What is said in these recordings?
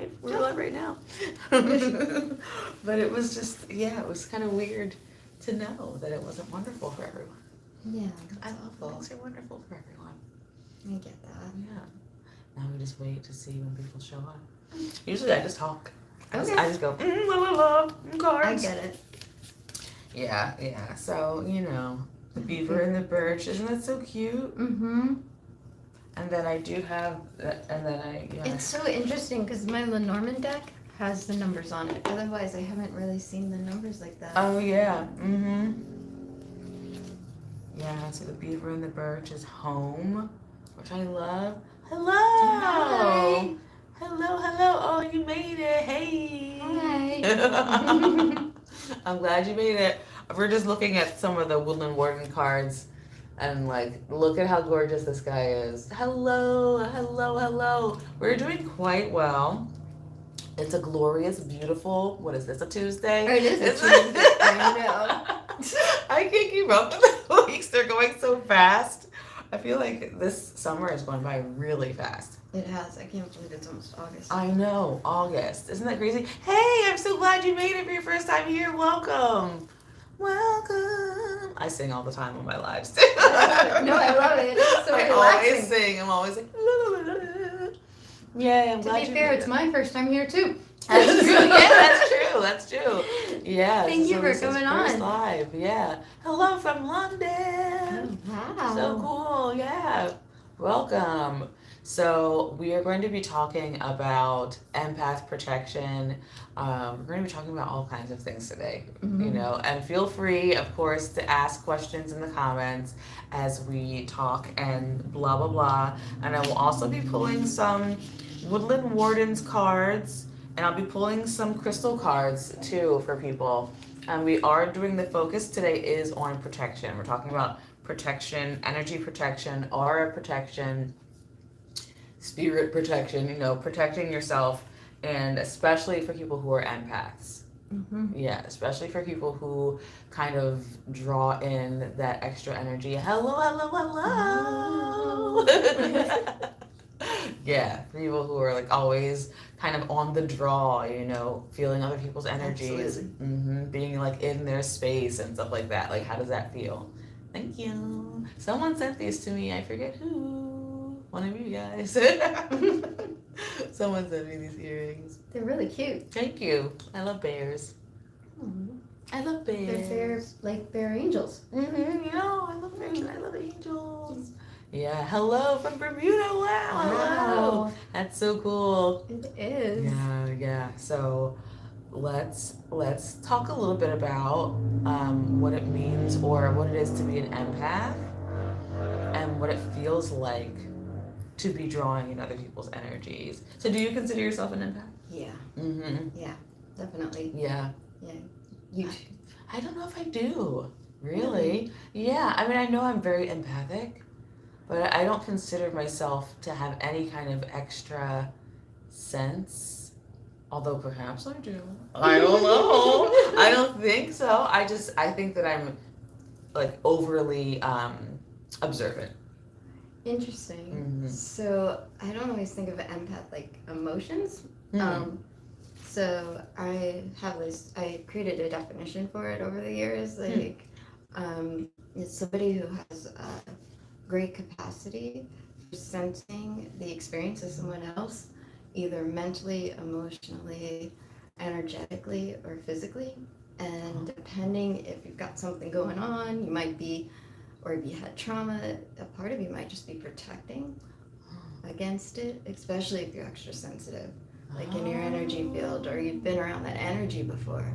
alive. We're alive right now. But it was just, it was kind of weird to know that it wasn't wonderful for everyone. Yeah. I love things are wonderful for everyone. I get that. Yeah. Now we just wait to see when people show up. Usually I just talk. Okay. I just go, la la la, cards. I get it. Yeah. So, the beaver and the birch. Isn't that so cute? Mm-hmm. And then I do have, It's so interesting because my Lenormand deck has the numbers on it. Otherwise, I haven't really seen the numbers like that. Oh, yeah. Mm-hmm. Yeah, so the beaver and the birch is home, which I love. Hello! Hi. Hello. Oh, you made it. Hey! Hi. I'm glad you made it. We're just looking at some of the Woodland Warden cards. And look at how gorgeous this guy is. Hello. We're doing quite well. It's a glorious, beautiful, what is this, a Tuesday? It is a Tuesday, I know. I can't keep up with the weeks. They're going so fast. I feel like this summer is going by really fast. It has. I can't believe it's almost August. I know, August. Isn't that crazy? Hey, I'm so glad you made it for your first time here. Welcome. I sing all the time on my lives too. No, I love it. It's so relaxing. Always sing. I'm always like, yeah. I'm to glad be you fair, made it's it. my first time here too. That's true. Yeah, that's true. Yeah. Thank you for Lisa's coming first on. Live. Yeah. Hello from London. Wow. So cool. Yeah. Welcome. So we are going to be talking about empath protection. We're going to be talking about all kinds of things today, and feel free, of course, to ask questions in the comments as we talk and blah, blah, blah. And I will also be pulling some Woodland Wardens cards, and I'll be pulling some crystal cards too for people. And we are doing the focus today is on protection. We're talking about protection, energy protection, aura protection, spirit protection, protecting yourself, and especially for people who are empaths. Mm-hmm. Yeah, especially for people who kind of draw in that extra energy. Hello. Yeah, for people who are always kind of on the draw, feeling other people's energies, being in their space and stuff like that. How does that feel? Thank you. Someone sent these to me. I forget who. One of you guys. Someone sent me these earrings. They're really cute. Thank you. I love bears. I love bears. They're bear angels. I love bears. I love angels. Yeah. Hello from Bermuda. Wow. Hello. That's so cool. It is. Yeah. So let's talk a little bit about what it means or what it is to be an empath and what it feels like to be drawing in other people's energies. So do you consider yourself an empath? Yeah. Mm-hmm. Yeah, definitely. Yeah. Yeah. You. I don't know if I do. Really? Yeah. I mean, I know I'm very empathic, but I don't consider myself to have any kind of extra sense. Although perhaps I do. I don't know. I don't think so. I think that I'm overly observant. Interesting. Mm-hmm. So I don't always think of an empath like emotions. Mm-hmm. So I created a definition for it over the years. It's somebody who has a great capacity for sensing the experience of someone else, either mentally, emotionally, energetically, or physically. And depending if you've got something going on, you might be, or if you had trauma, a part of you might just be protecting against it, especially if you're extra sensitive, in your energy field, or you've been around that energy before.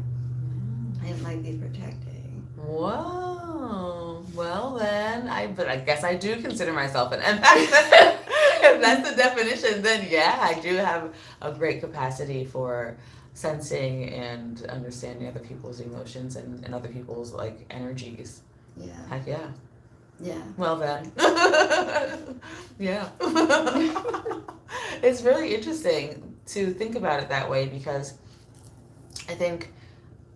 It might be protecting. Whoa. Well then, but I guess I do consider myself an empath. If that's the definition, then yeah, I do have a great capacity for sensing and understanding other people's emotions and other people's energies. Yeah. Heck yeah. Yeah. Well then. Yeah. It's really interesting to think about it that way because I think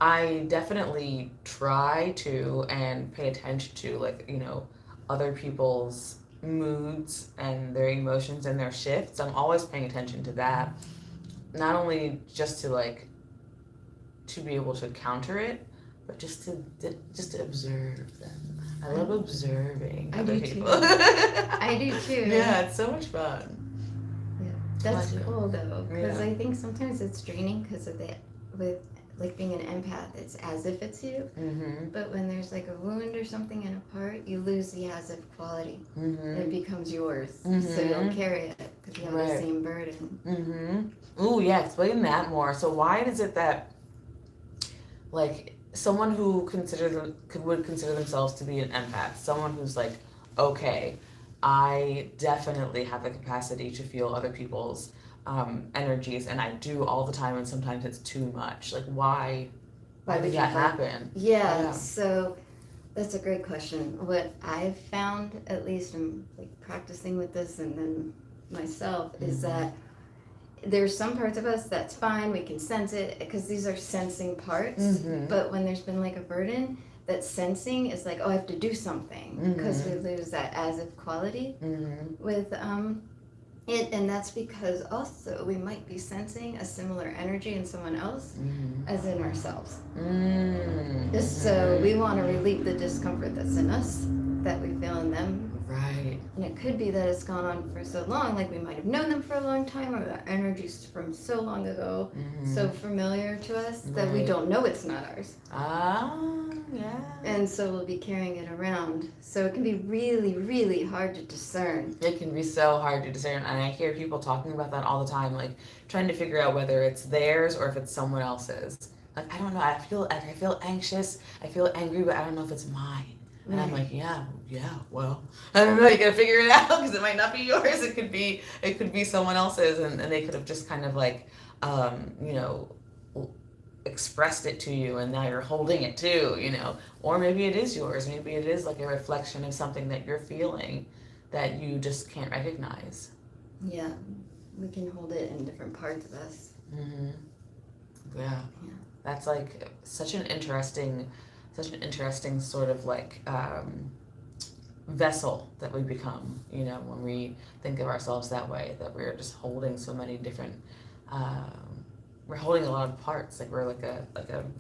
I definitely try to and pay attention to other people's moods and their emotions and their shifts. I'm always paying attention to that. not only just to like to be able to counter it, but just to observe them. I love observing other people. I do too. Yeah, it's so much fun. Yeah, that's Love you. cool though, because Yeah. I think sometimes it's draining because of the with like being an empath, it's as if it's you. Mm-hmm. But when there's like a wound or something in a part, you lose the as if quality. Mm-hmm. It becomes yours, so Mhm. you'll carry it because you have the Right. same burden. Mm-hmm. Ooh, yeah. Explain that more. So why is it that like someone who would consider themselves to be an empath, someone who's like, okay, I definitely have the capacity to feel other people's energies, and I do all the time, and sometimes it's too much. Like, why? Why would did you that fight? happen? Yeah, Yeah. so that's a great question. What I've found, at least I'm like practicing with this and then myself, is that there's some parts of us that's fine, we can sense it because these are sensing parts. Mm-hmm. But when there's been like a burden, that sensing is like, oh, I have to do something because we lose that as if quality with it, and that's because also we might be sensing a similar energy in someone else as in ourselves. So we want to relieve the discomfort that's in us that we feel in them. Right. And it could be that it's gone on for so long, like we might have known them for a long time, or that energy's from so long ago, so familiar to us that we don't know it's not ours. Ah, yeah. And so we'll be carrying it around. So it can be really, really hard to discern. It can be so hard to discern, and I hear people talking about that all the time, like trying to figure out whether it's theirs or if it's someone else's. Like, I don't know. I feel anxious. I feel angry, but I don't know if it's mine. And I'm like, yeah. Well, I don't know. You gotta figure it out because it might not be yours. It could be someone else's, and they could have just kind of like, you know, expressed it to you, and now you're holding it too. You know, or maybe it is yours. Maybe it is like a reflection of something that you're feeling that you just can't recognize. Yeah, we can hold it in different parts of us. Yeah. That's like such an interesting sort of like vessel that we become, you know, when we think of ourselves that way, that we're just holding so many different we're holding a lot of parts. Like we're like a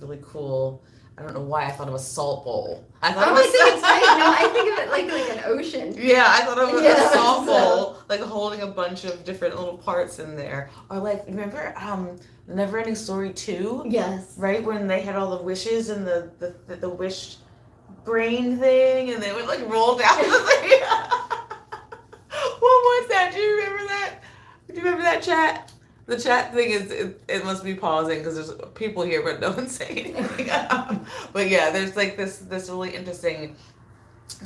really cool, I don't know why I thought of a salt bowl. I thought Oh, it was I think it's great. No, I think of it like an ocean. Yeah, I thought of Yeah, a salt so- bowl, like holding a bunch of different little parts in there. Or like, remember Never Ending Story 2? Yes. Right, when they had all the wishes and the wish brain thing, and they would like roll down the thing. What was that? Do you remember that? Do you remember that chat? The chat thing is, it must be pausing because there's people here, but no one's saying anything. But yeah, there's like this really interesting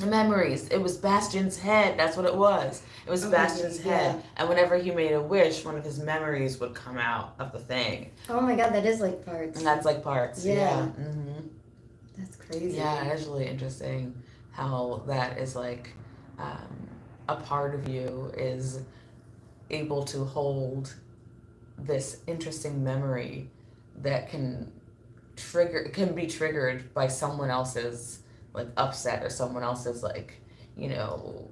memories. It was Bastion's head. That's what it was. It was Bastion's head. And whenever he made a wish, one of his memories would come out of the thing. Oh my god, that is like parts. And that's like parts. Yeah. That's crazy. Yeah, it is really interesting how that is like a part of you is able to hold this interesting memory that can be triggered by someone else's like upset or someone else's like, you know,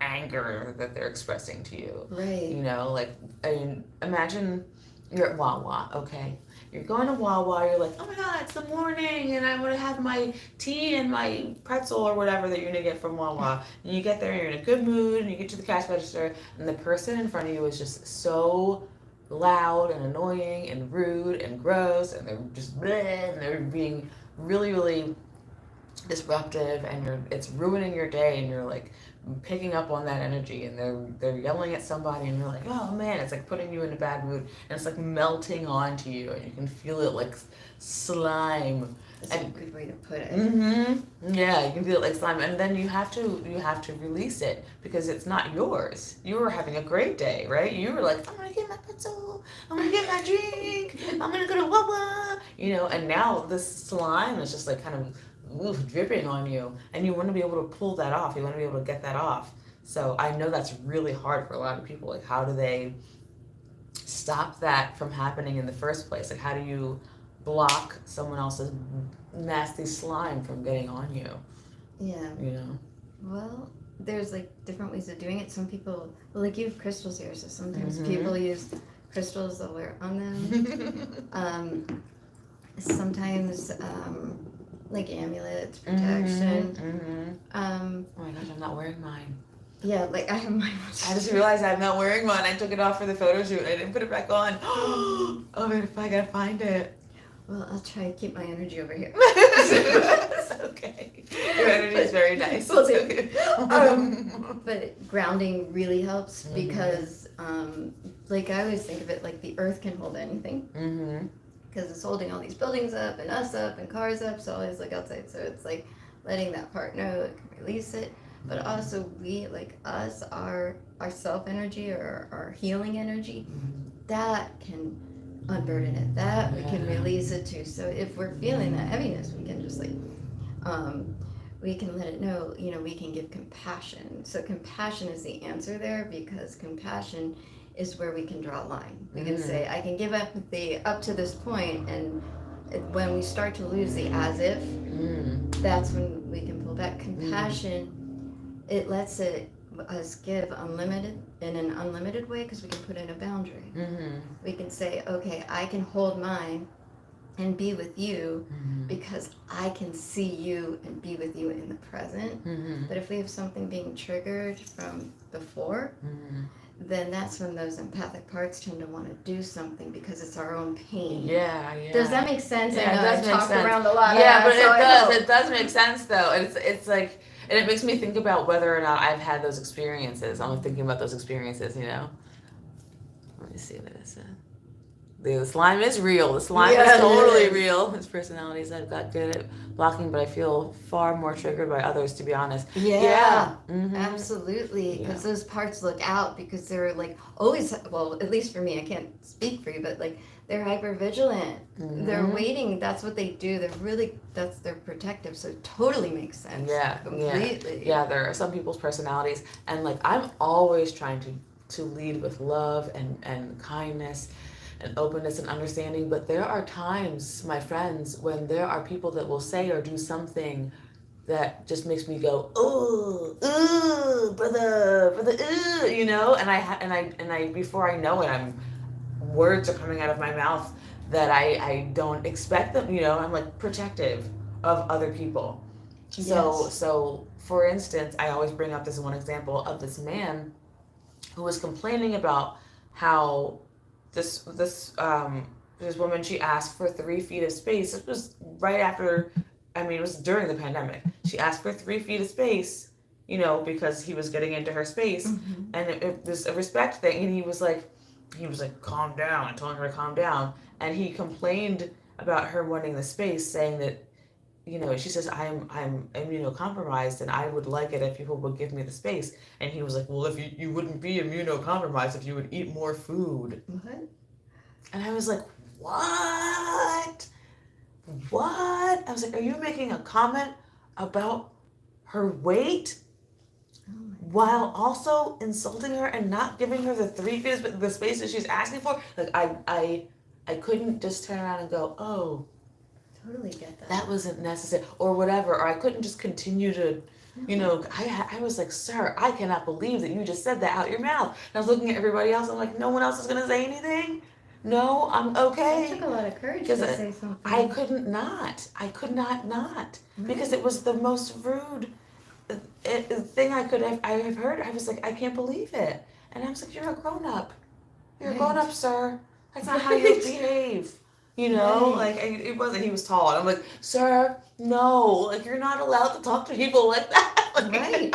anger that they're expressing to you. Right. You know, like, I mean, imagine you're at Wawa, okay? You're going to Wawa, you're like, oh my god, it's the morning and I want to have my tea and my pretzel or whatever that you're going to get from Wawa. And you get there and you're in a good mood and you get to the cash register and the person in front of you is just so loud and annoying and rude and gross and they're just bleh, and they're being really, really disruptive and it's ruining your day and you're like picking up on that energy and they're yelling at somebody and you're like, oh man, it's like putting you in a bad mood and it's like melting onto you and you can feel it like slime. That's a good way to put it. Yeah, you can feel it like slime, and then you have to release it because it's not yours. You were having a great day, right? You were like, I'm gonna get my pretzel, I'm gonna get my drink, I'm gonna go to Wawa, you know. And now this slime is just like kind of dripping on you, and you want to be able to pull that off. You want to be able to get that off. So I know that's really hard for a lot of people. Like, how do they stop that from happening in the first place? Like, how do you block someone else's nasty slime from getting on you? Yeah. You know? Well, there's like different ways of doing it. Some people, well, like you have crystals here, so sometimes people use crystals I'll wear on them. Sometimes like amulets, protection. Oh my gosh, I'm not wearing mine. Yeah, like I have mine. I just realized I'm not wearing one. I took it off for the photo shoot. I didn't put it back on. Oh, I gotta find it. Well, I'll try to keep my energy over here. It's okay. Your energy is very nice. Well, Okay. But grounding really helps because, like I always think of it like the earth can hold anything. Because it's holding all these buildings up and us up and cars up, so I always look outside. So it's like letting that part know it can release it. But also we, like us, our self energy or our healing energy, that can unburden it. That we can release it too. So if we're feeling that heaviness, we can just like, we can let it know, you know, we can give compassion. So compassion is the answer there because compassion is where we can draw a line. We can say, I can give empathy up to this point, and when we start to lose the as if, that's when we can pull back. Compassion, it lets us give unlimited in an unlimited way because we can put in a boundary. We can say, okay, I can hold mine and be with you because I can see you and be with you in the present. But if we have something being triggered from before, then that's when those empathic parts tend to want to do something because it's our own pain. Yeah. Does that make sense? Yeah, I know it does I make talked sense. around a lot. Yeah, but it does. It does make sense though. And it's like, and it makes me think about whether or not I've had those experiences. I'm thinking about those experiences, you know. Let me see what it says. The slime is real. The slime is totally real. His personalities I've got good at blocking, but I feel far more triggered by others, to be honest. Absolutely. Because those parts look out because they're like always, well, at least for me, I can't speak for you, but like they're hyper vigilant. They're waiting. That's what they do. They're protective. So it totally makes sense. Completely. Yeah, there are some people's personalities, and like I'm always trying to lead with love and kindness and openness and understanding, but there are times, my friends, when there are people that will say or do something that just makes me go, ooh, brother, ooh, you know, and I before I know it, words are coming out of my mouth that I don't expect them, you know. I'm like protective of other people. So for instance, I always bring up this one example of this man who was complaining about how this woman, she asked for 3 feet of space. This was right after, it was during the pandemic. She asked for 3 feet of space, you know, because he was getting into her space, and it was a respect thing. And he was like, calm down, and telling her to calm down. And he complained about her wanting the space, saying that, you know, she says, I'm immunocompromised, and I would like it if people would give me the space. And he was like, well, if you wouldn't be immunocompromised if you would eat more food. What? And I was like, what? I was like, are you making a comment about her weight while also insulting her and not giving her the 3 feet, the space that she's asking for? Like, I couldn't just turn around and go, oh, totally get that. That wasn't necessary, or whatever. Or I couldn't just continue to, you know, I was like, sir, I cannot believe that you just said that out your mouth. And I was looking at everybody else. I'm like, no one else is going to say anything? No, I'm okay. It took a lot of courage to say something. I could not. Because it was the most rude thing I have heard. I was like, I can't believe it. And I was like, you're a grown-up. You're a grown-up, sir. That's not how you behave. You know, like, it wasn't, he was tall. And I'm like, sir, no, like, you're not allowed to talk to people like that. Like, right.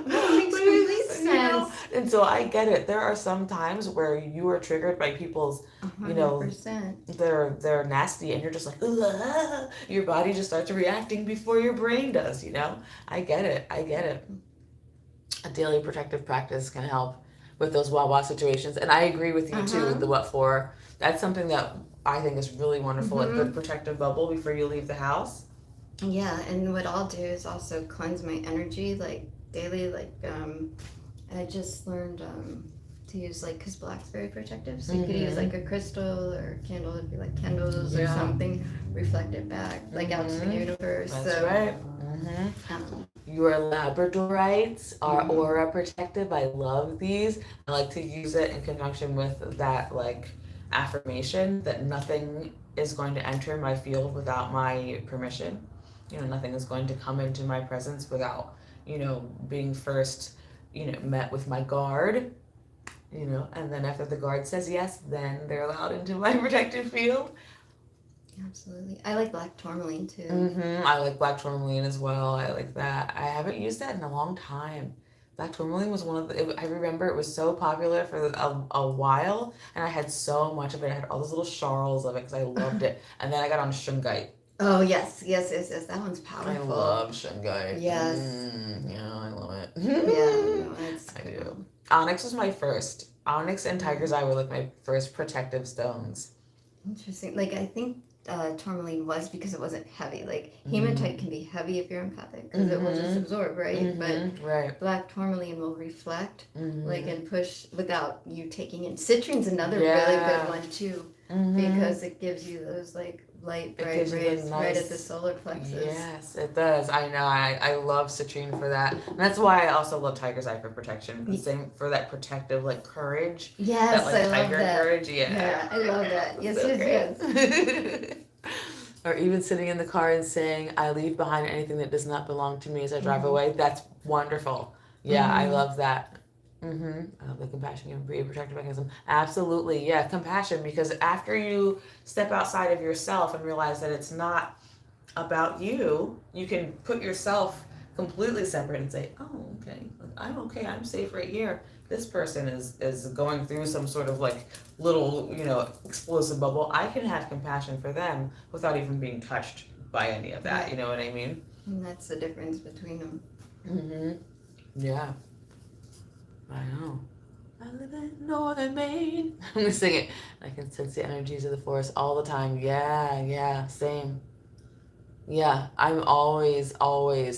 No, it makes complete sense. You know? And so I get it. There are some times where you are triggered by people's, 100%. You know, they're nasty, and you're just like, ugh, your body just starts reacting before your brain does, you know? I get it. A daily protective practice can help with those wah-wah situations. And I agree with you, too, with the what for. That's something that I think is really wonderful, a good protective bubble before you leave the house. Yeah, and what I'll do is also cleanse my energy, like, daily, like, I just learned to use, like, because black's very protective, so you could use, like, a crystal or a candle, it'd be like candles or something, reflect it back, like, out to the universe. That's right. Your labradorites are aura protective. I love these. I like to use it in conjunction with that, like, affirmation that nothing is going to enter my field without my permission. Nothing is going to come into my presence without, being first, met with my guard, and then after the guard says yes, then they're allowed into my protected field. Absolutely. I like black tourmaline too. I like black tourmaline as well. I like that. I haven't used that in a long time. Black tourmaline was one of the, I remember it was so popular for a while, and I had so much of it. I had all those little sharls of it because I loved it. And then I got on shungite. Oh, yes. That one's powerful. I love shungite. Yes. Yeah, I love it. Yeah, no, it's I do. Onyx was my first. Onyx and tiger's eye were like my first protective stones. Interesting. Like, I think tourmaline was because it wasn't heavy. Like, hematite can be heavy if you're empathic because it will just absorb, right? But black tourmaline will reflect, like, and push without you taking in. Citrune's another really good one too, because it gives you those like light bright rays right at the solar plexus. Yes, it does. I know. I love citrine for that. And that's why I also love tiger's eye for protection. The same for that protective like courage. Yes, that, like, I love tiger that. Courage. Yeah, I love that. Yes, so yes. Or even sitting in the car and saying, "I leave behind anything that does not belong to me as I drive away." That's wonderful. Yeah, I love that. I love the compassion can be a protective mechanism. Absolutely, yeah, compassion, because after you step outside of yourself and realize that it's not about you, you can put yourself completely separate and say, "Oh, okay, I'm okay. I'm safe right here. This person is going through some sort of like little, explosive bubble. I can have compassion for them without even being touched by any of that." You know what I mean? And that's the difference between them. Yeah. I know. I live in northern Maine. I'm gonna sing it. I can sense the energies of the forest all the time. Yeah, same. Yeah, I'm always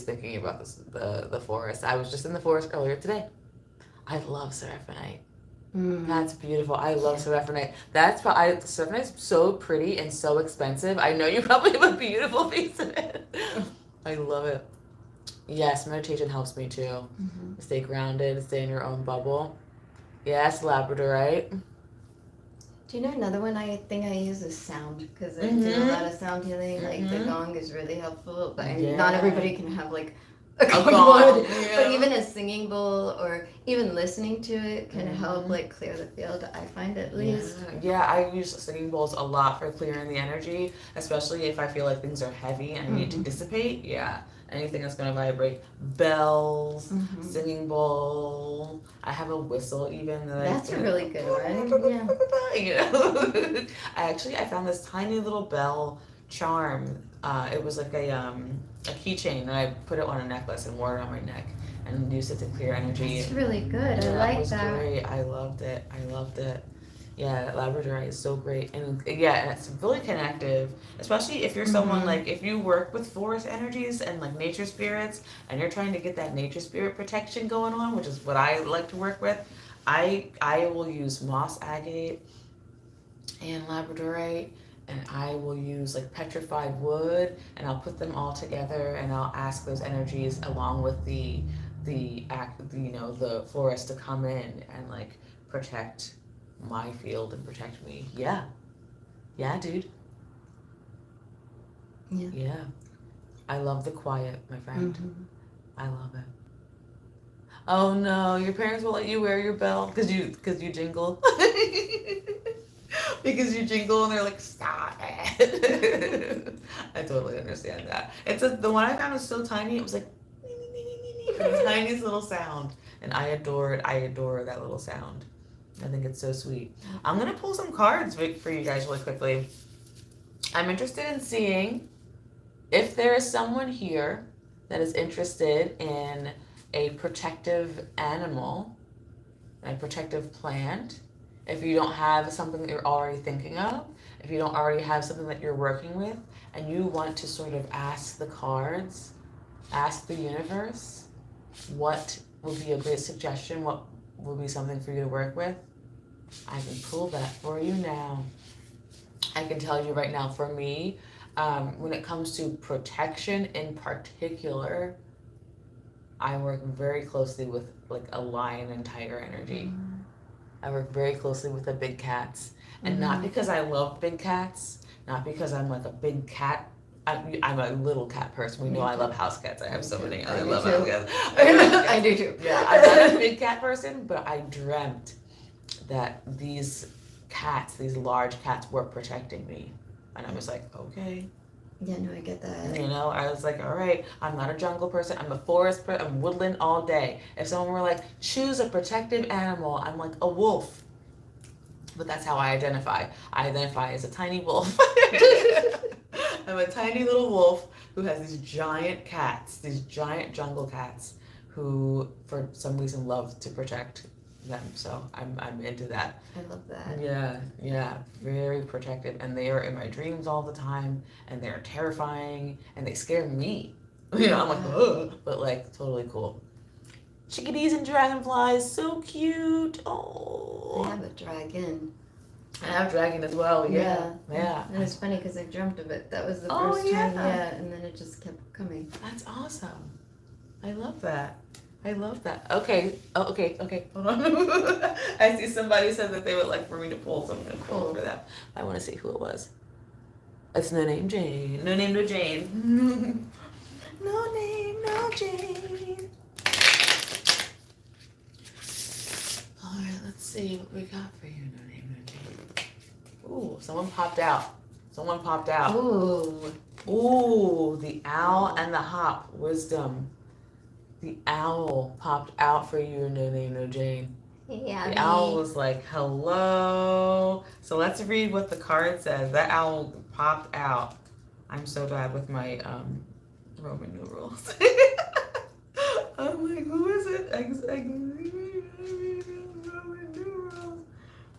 thinking about the forest. I was just in the forest earlier today. I love seraphinite. That's beautiful. I love seraphinite. Seraphinite's so pretty and so expensive. I know you probably have a beautiful piece of it. I love it. Yes, meditation helps me too. Stay grounded, stay in your own bubble. Yes, labradorite. Do you know another one I think I use is sound, because I do a lot of sound healing. Like the gong is really helpful, but not everybody can have like a gong. But even a singing bowl or even listening to it can help like clear the field, I find at least. Yeah, I use singing bowls a lot for clearing the energy, especially if I feel like things are heavy and I need to dissipate. Yeah. Anything that's going to vibrate. Bells, singing bowl. I have a whistle even. That's a really good one. Yeah. I found this tiny little bell charm. It was like a keychain, and I put it on a necklace and wore it on my neck and used it to clear energy. It's really good. I like that. Great. I loved it. Yeah, labradorite is so great, and it's really connective, especially if you're someone like, if you work with forest energies and like nature spirits, and you're trying to get that nature spirit protection going on, which is what I like to work with. I will use moss agate and labradorite, and I will use like petrified wood, and I'll put them all together, and I'll ask those energies along with the forest to come in and like protect my field and protect me. Yeah, dude. Yeah. I love the quiet, my friend. I love it. Oh no, your parents will let you wear your bell because you jingle. Because you jingle and they're like, "Stop it." I totally understand that. The one I found was so tiny. It was like the tiniest little sound, and I adore that little sound. I think it's so sweet. I'm gonna pull some cards for you guys really quickly. I'm interested in seeing if there is someone here that is interested in a protective animal, a protective plant. If you don't have something that you're already thinking of, if you don't already have something that you're working with, and you want to sort of ask the cards, ask the universe, what would be a great suggestion, what would be something for you to work with, I can pull that for you now. I can tell you right now, for me, when it comes to protection in particular, I work very closely with like a lion and tiger energy. I work very closely with the big cats. And not because I love big cats, not because I'm like a big cat. I'm a little cat person. We know I love house cats. I have so many. I love house cats. I do too. Yeah, I'm not a big cat person, but I dreamt that these cats, these large cats, were protecting me. And I was like, okay. Yeah, no, I get that. You know, I was like, all right, I'm not a jungle person. I'm a forest person. I'm woodland all day. If someone were like, choose a protective animal, I'm like, a wolf. But that's how I identify. I identify as a tiny wolf. I'm a tiny little wolf who has these giant cats, these giant jungle cats, who for some reason love to protect them. So I'm into that. I love that. Yeah, very protective, and they are in my dreams all the time, and they're terrifying, and they scare me. You know, I'm like, ugh, but like totally cool. Chickadees and dragonflies, so cute. Oh, I have a dragon. I have dragon as well. Yeah. And it's funny because I dreamt of it. That was the Oh, first yeah. time. Yeah, and then it just kept coming. That's awesome. I love that. Okay. Oh, okay. Hold on. I see somebody said that they would like for me to pull something cool for them. I want to see who it was. It's No Name Jane. No Name No Jane. No Name No Jane. All right, let's see what we got for you. No Name No Jane. Ooh, someone popped out. Ooh, the owl and the hop. Wisdom. The owl popped out for you, No Name No Jane. Yeah. The owl was like, hello. So let's read what the card says. That owl popped out. I'm so bad with my Roman numerals. I'm like, who is it?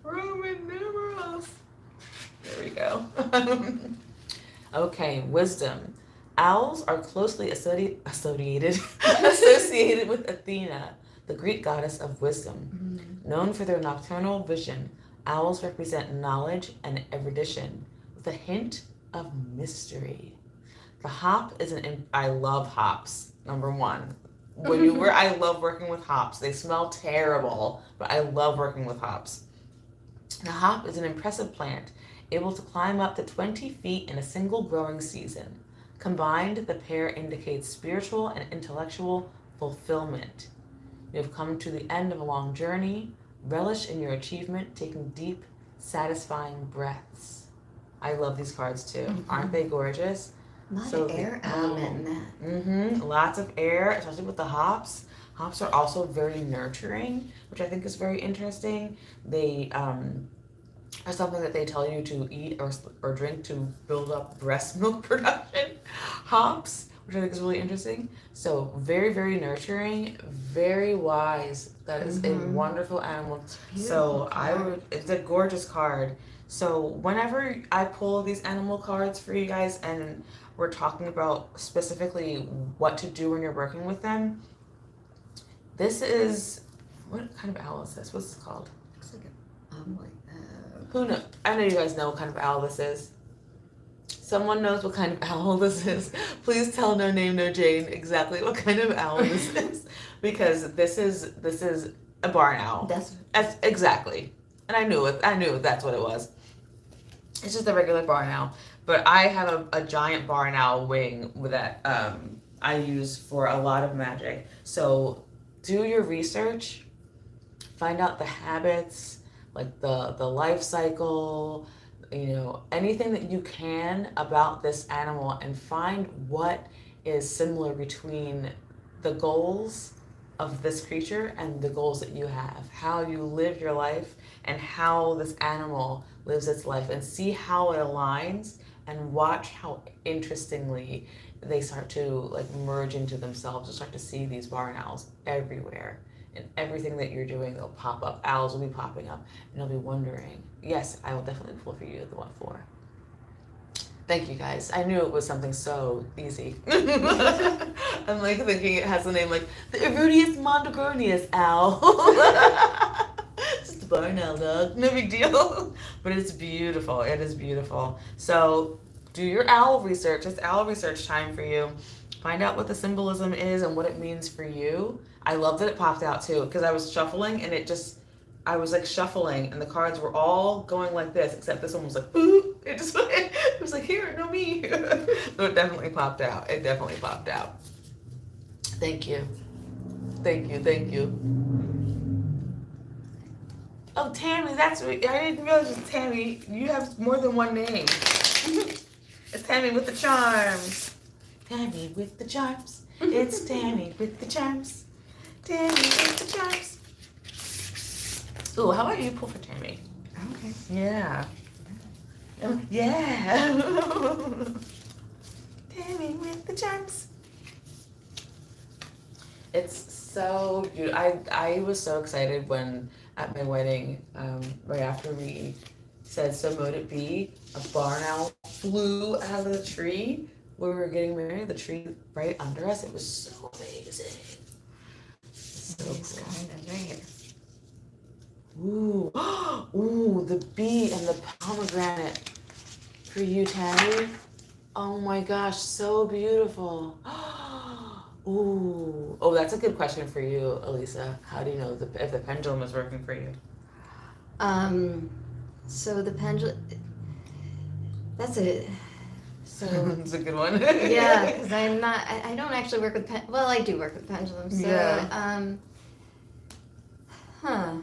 Roman numerals. There we go. Okay, wisdom. Owls are closely associated with Athena, the Greek goddess of wisdom. Known for their nocturnal vision, owls represent knowledge and erudition with a hint of mystery. The hop is I love hops, number one. I love working with hops. They smell terrible, but I love working with hops. The hop is an impressive plant, able to climb up to 20 feet in a single growing season. Combined, the pair indicates spiritual and intellectual fulfillment. You have come to the end of a long journey. Relish in your achievement, taking deep, satisfying breaths. I love these cards too. Aren't they gorgeous? A lot of air element in that. Lots of air, especially with the hops. Hops are also very nurturing, which I think is very interesting. They are something that they tell you to eat or drink to build up breast milk production. Hops, which I think is really interesting. So very, very nurturing, very wise. That is a wonderful animal. So it's a gorgeous card. So whenever I pull these animal cards for you guys and we're talking about specifically what to do when you're working with them, this is, what kind of owl is this? What's this called? Looks like a like Who knows? I know you guys know what kind of owl this is. Someone knows what kind of owl this is. Please tell No Name No Jane exactly what kind of owl this is, because this is a barn owl. That's exactly. And I knew it. I knew that's what it was. It's just a regular barn owl, but I have a giant barn owl wing that I use for a lot of magic. So do your research, find out the habits, like the life cycle, anything that you can about this animal, and find what is similar between the goals of this creature and the goals that you have, how you live your life and how this animal lives its life, and see how it aligns, and watch how interestingly they start to like merge into themselves and start to see these barn owls everywhere. And everything that you're doing, they'll pop up. Owls will be popping up, and they'll be wondering. Yes, I will definitely pull for you the one for. Thank you guys. I knew it was something so easy. I'm like thinking it has a name like the Erudius Mondogronius owl. Just a barn owl, dog. No big deal. But it's beautiful. It is beautiful. So do your owl research. It's owl research time for you. Find out what the symbolism is and what it means for you. I love that it popped out too, because I was shuffling and I was like shuffling, and the cards were all going like this, except this one was like, ooh. It was like, here, no me. So it definitely popped out. It definitely popped out. Thank you. Thank you. Thank you. Oh, Tammy, that's I didn't realize it's Tammy. You have more than one name. It's Tammy with the charms. Tammy with the charms. It's Tammy with the charms. Tammy with the charms. Ooh, how about you pull for Tammy? Okay. Yeah. Yeah. Tammy with the charms. It's so beautiful. I was so excited when at my wedding, right after we said so mote it be, a barn owl flew out of the tree where we were getting married, the tree right under us. It was so amazing. So It's cool. kind of right here. Ooh, ooh, the bee and the pomegranate for you, Tammy. Oh my gosh, so beautiful. Ooh, oh, that's a good question for you, Alisa. How do you know if the pendulum is working for you? So the pendulum. That's it. So It's a good one. yeah, because I'm not. I don't actually work with well, I do work with pendulums. So Yeah. huh.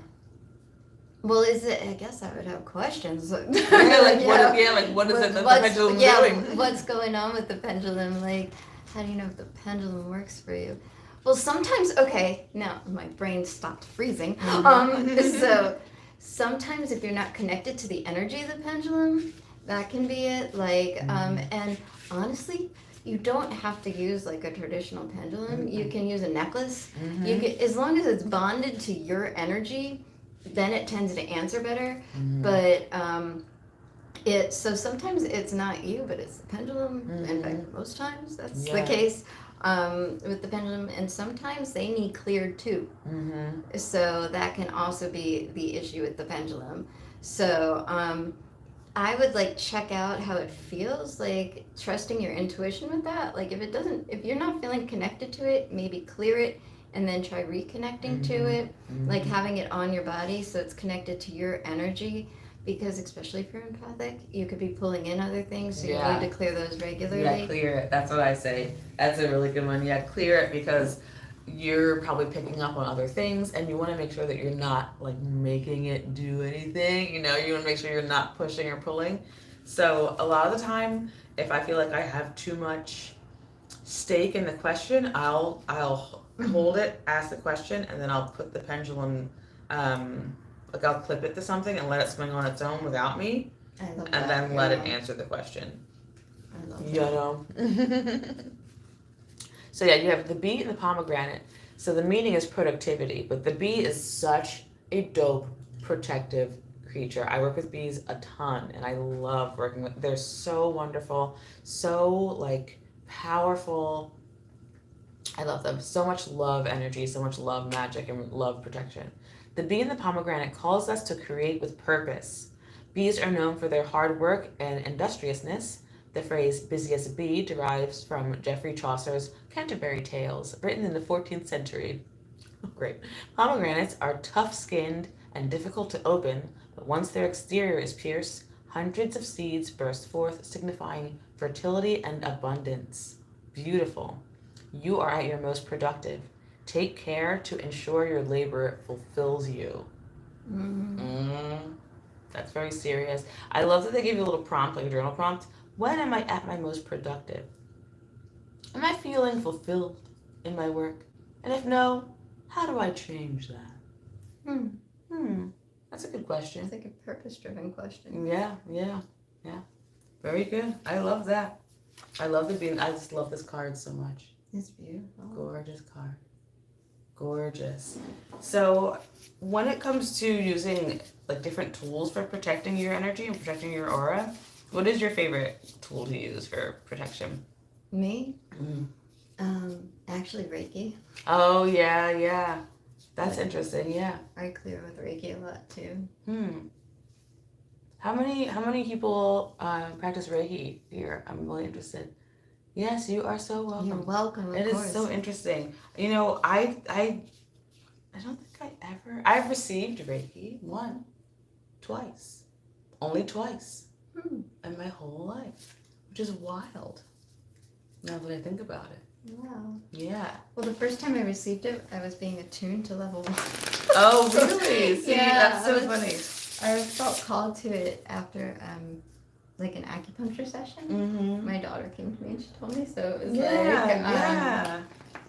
Well, is it? I guess I would have questions. Like what is it that the pendulum's doing? What's going on with the pendulum? Like, how do you know if the pendulum works for you? Well, sometimes. Okay, now my brain stopped freezing. So sometimes if you're not connected to the energy of the pendulum, that can be it. Like, and honestly, you don't have to use like a traditional pendulum. You can use a necklace. You can, as long as it's bonded to your energy, then it tends to answer better. But so sometimes it's not you, but it's the pendulum. In fact, most times that's the case with the pendulum. And sometimes they need cleared too. So that can also be the issue with the pendulum. So I would like check out how it feels, like trusting your intuition with that. Like if you're not feeling connected to it, maybe clear it and then try reconnecting to it, like having it on your body so it's connected to your energy. Because especially if you're empathic, you could be pulling in other things, so you need to clear those regularly. Yeah, clear it. That's what I say. That's a really good one. Yeah, clear it because you're probably picking up on other things and you want to make sure that you're not like making it do anything. You know, you want to make sure you're not pushing or pulling. So a lot of the time, if I feel like I have too much stake in the question, I'll hold it, ask the question, and then I'll put the pendulum, like I'll clip it to something and let it swing on its own without me, and then let it answer the question. I love that. You know. So yeah, you have the bee and the pomegranate. So the meaning is productivity, but the bee is such a dope protective creature. I work with bees a ton, and I love working with. They're so wonderful, so like powerful. I love them. So much love energy, so much love magic, and love protection. The bee and the pomegranate calls us to create with purpose. Bees are known for their hard work and industriousness. The phrase busy as a bee derives from Geoffrey Chaucer's Canterbury Tales, written in the 14th century. Oh, great. Pomegranates are tough-skinned and difficult to open, but once their exterior is pierced, hundreds of seeds burst forth, signifying fertility and abundance. Beautiful. You are at your most productive. Take care to ensure your labor fulfills you. That's very serious. I love that they give you a little prompt, like a journal prompt. When am I at my most productive? Am I feeling fulfilled in my work? And if no, how do I change that? That's a good question. It's like a purpose-driven question. Yeah. Very good. I love that. I love the being. I just love this card so much. It's beautiful. Gorgeous card. Gorgeous. So when it comes to using like different tools for protecting your energy and protecting your aura, what is your favorite tool to use for protection? Me? Actually Reiki. Oh yeah. That's interesting, yeah. I clear with Reiki a lot too. How many people practice Reiki here? I'm really interested. Yes, you are so welcome. You're welcome, of It course. is so interesting. You know, I I don't think I've received Reiki twice, only twice in my whole life, which is wild. Now that I think about it. Wow. Yeah. Well, the first time I received it, I was being attuned to level 1. Oh, really? See, Yeah, that's so funny. I felt called to it after like an acupuncture session. Mm-hmm. My daughter came to me and she told me, so it was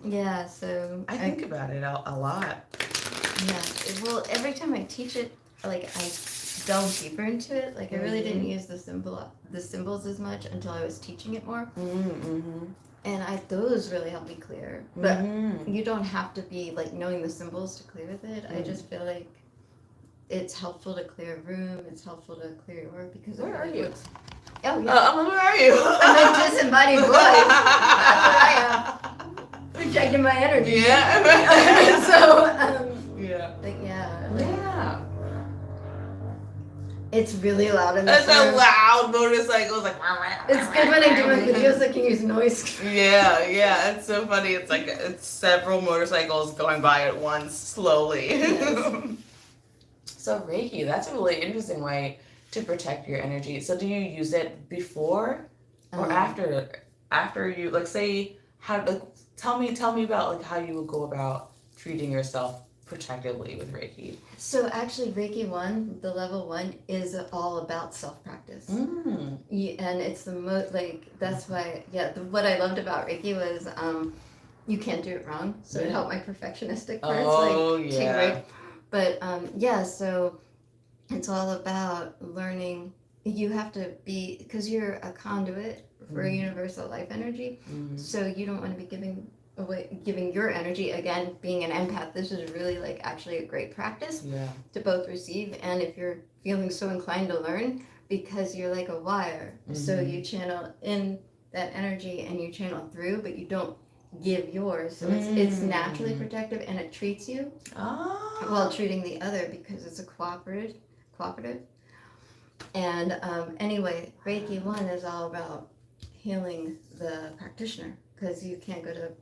yeah. So I think about it a lot. Yeah. Well, every time I teach it, like I delve deeper into it. Like I really didn't use the symbols as much until I was teaching it more. Mm-hmm. And those really helped me clear. But you don't have to be like knowing the symbols to clear with it. I just feel like it's helpful to clear a room. It's helpful to clear your work because Where are you? Oh yeah. Where are you? I'm a disembodied voice. That's what I am. Projecting my energy. Yeah. So yeah. Yeah. It's really loud in the It's a loud motorcycle. It's good when I do my videos. I can use noise. Yeah. It's so funny. It's like it's several motorcycles going by at once, slowly. Yes. So Reiki, that's a really interesting way to protect your energy. So do you use it before or after? After you say tell me about like how you would go about treating yourself protectively with Reiki. So actually, Reiki 1, the level 1, is all about self-practice. And it's the most, that's why, what I loved about Reiki was you can't do it wrong. So it helped my perfectionistic parts. But so it's all about learning. You have to be, because you're a conduit for universal life energy. So you don't want to be giving your energy. Again, being an empath, this is really actually a great practice to both receive, and if you're feeling so inclined to learn, because you're like a wire. So you channel in that energy and you channel through, but you don't give yours. So it's naturally protective, and it treats you while treating the other, because it's a cooperative. And anyway, Reiki 1 is all about healing the practitioner, because you can't go to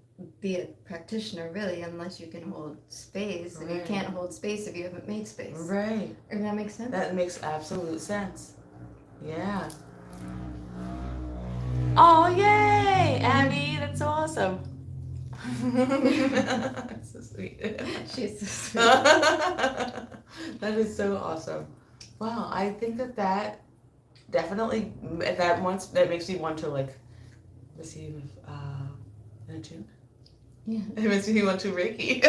be a practitioner really unless you can hold space, and you can't hold space if you haven't made space. Right. If that makes sense. That makes absolute sense. Yeah. Oh, yay, Abby, that's so awesome. That's so sweet. She's so sweet. That is so awesome. Wow, I think that definitely that makes me want to receive an attune. Yeah. It makes me want to Reiki.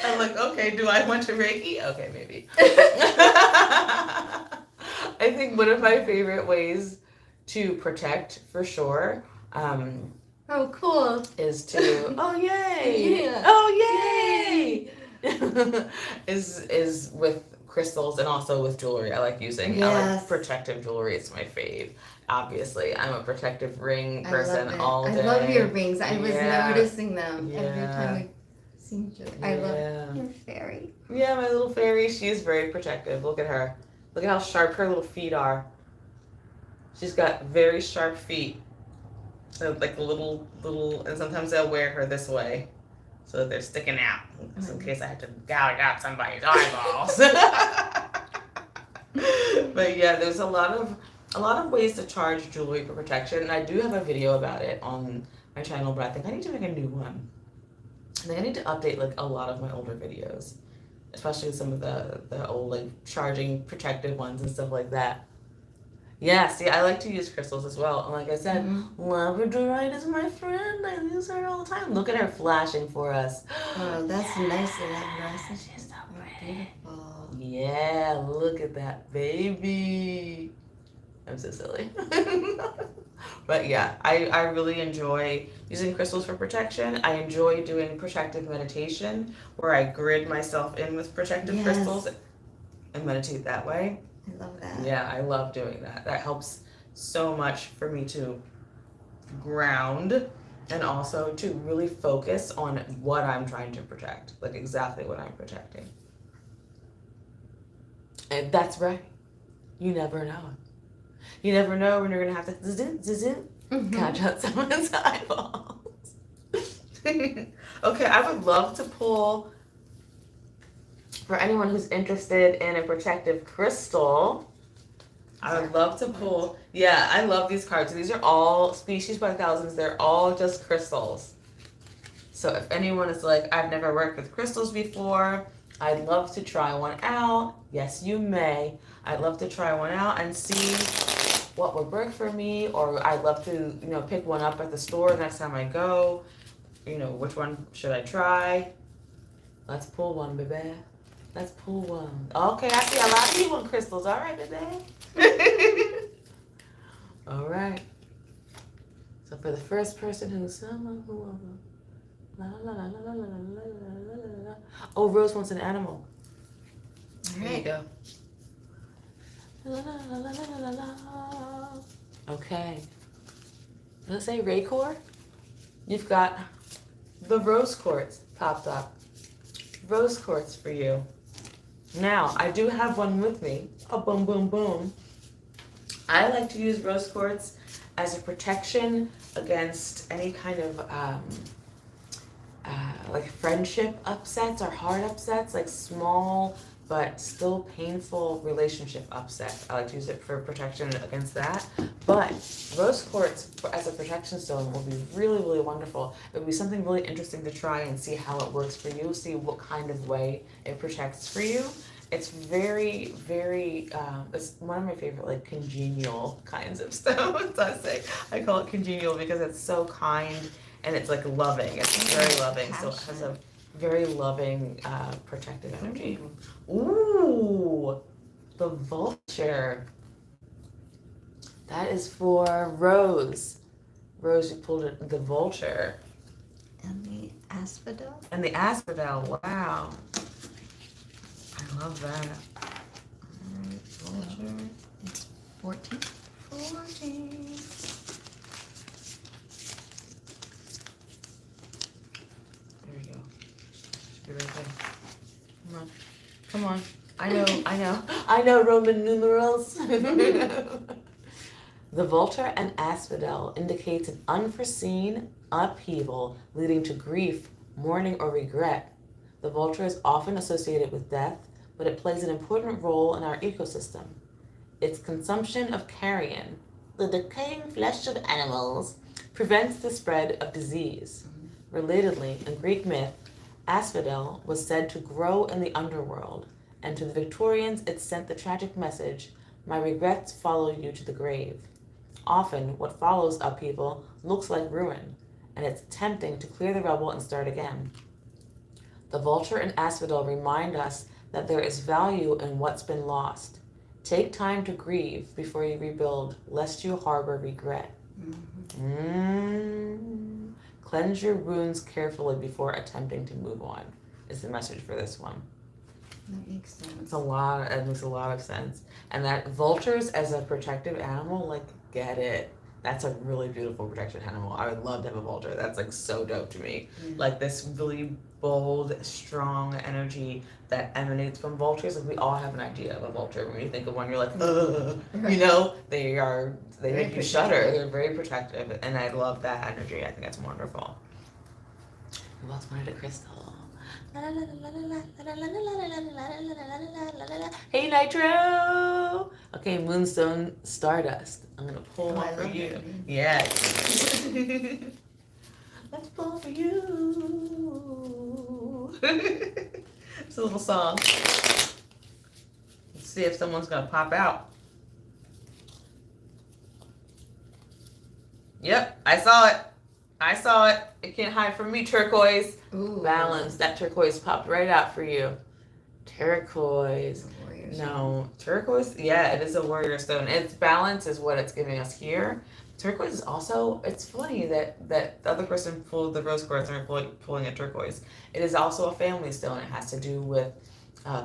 I'm like, okay, do I want to Reiki? Okay, maybe. I think one of my favorite ways to protect, for sure, oh, cool. is to oh yay, yeah. Oh yay, is with crystals and also with jewelry. I like using. Yes. I like protective jewelry. It's my fave. Obviously, I'm a protective ring person all day. I love your rings. I was noticing them every time we see each other. I love your fairy. Yeah, my little fairy. She is very protective. Look at her. Look at how sharp her little feet are. She's got very sharp feet. So like little, and sometimes they'll wear her this way, so that they're sticking out, just in case I have to gouge out somebody's eyeballs. But yeah, there's a lot of ways to charge jewelry for protection, and I do have a video about it on my channel, but I think I need to make a new one. I think I need to update a lot of my older videos, especially some of the old charging protective ones and stuff like that. Yeah, see, I like to use crystals as well. And like I said, Labradorite is my friend. I use her all the time. Look at her flashing for us. Oh, that's nice of that. She's so beautiful. Yeah, look at that baby. I'm so silly. But yeah, I really enjoy using crystals for protection. I enjoy doing protective meditation, where I grid myself in with protective crystals and meditate that way. I love that. Yeah, I love doing that. That helps so much for me to ground and also to really focus on what I'm trying to protect, exactly what I'm protecting. And that's right. You never know. You never know when you're going to have to catch out someone's eyeballs. Okay, I would love to pull for anyone who's interested in a protective crystal, I would love to pull. Yeah, I love these cards. These are all species by thousands. They're all just crystals. So if anyone is like, I've never worked with crystals before, I'd love to try one out. Yes, you may. I'd love to try one out and see what would work for me, or I'd love to, pick one up at the store next time I go. Which one should I try? Let's pull one, baby. Let's pull one. Okay, I see a lot of you want crystals. All right, baby. All right. So for the first person who's oh, Rose wants an animal. There you go. Okay. Let's say Raycor. You've got the rose quartz popped up. Rose quartz for you. Now, I do have one with me. Oh, boom, boom, boom. I like to use rose quartz as a protection against any kind of like friendship upsets or heart upsets, like small but still painful relationship upsets. I like to use it for protection against that. But rose quartz as a protection stone will be really, really wonderful. It would be something really interesting to try and see how it works for you, see what kind of way it protects for you. It's very, very, it's one of my favorite, like, congenial kinds of stones, I call it congenial because it's so kind and it's, like, loving. It's very loving, so it has a very loving, protective energy. Ooh, the vulture. That is for Rose. Rose, you pulled it, the vulture. And the asphodel. And the asphodel, wow. I love that. Alright, vulture. It's 14. 14. There you go. Should be right there. Come on. Come on. I know Roman numerals. The vulture and asphodel indicates an unforeseen upheaval leading to grief, mourning, or regret. The vulture is often associated with death, but it plays an important role in our ecosystem. Its consumption of carrion, the decaying flesh of animals, prevents the spread of disease. Relatedly, in Greek myth, asphodel was said to grow in the underworld, and to the Victorians it sent the tragic message, "My regrets follow you to the grave." Often, what follows upheaval looks like ruin, and it's tempting to clear the rubble and start again. The vulture and asphodel remind us that there is value in what's been lost. Take time to grieve before you rebuild, lest you harbor regret. Cleanse your wounds carefully before attempting to move on, is the message for this one. That makes sense. It makes a lot of sense. And that vultures as a protective animal, like, get it. That's a really beautiful protection animal. I would love to have a vulture. That's, like, so dope to me. Like, this really bold, strong energy that emanates from vultures. Like, we all have an idea of a vulture. When you think of one, you're like, ugh. They make you shudder. They're very protective. And I love that energy. I think that's wonderful. Who else wanted a crystal? Hey, Nitro! Okay, Moonstone Stardust. I'm gonna pull one for you. Yes. Let's pull for you. It's a little song. Let's see if someone's gonna pop out. Yep, I saw it. It can't hide from me, turquoise. Ooh. Balance. That turquoise popped right out for you. Turquoise. No, turquoise, yeah, it is a warrior stone. Its balance is what it's giving us here. Turquoise is also, it's funny that the other person pulled the rose quartz and we're pulling a turquoise. It is also a family stone. It has to do with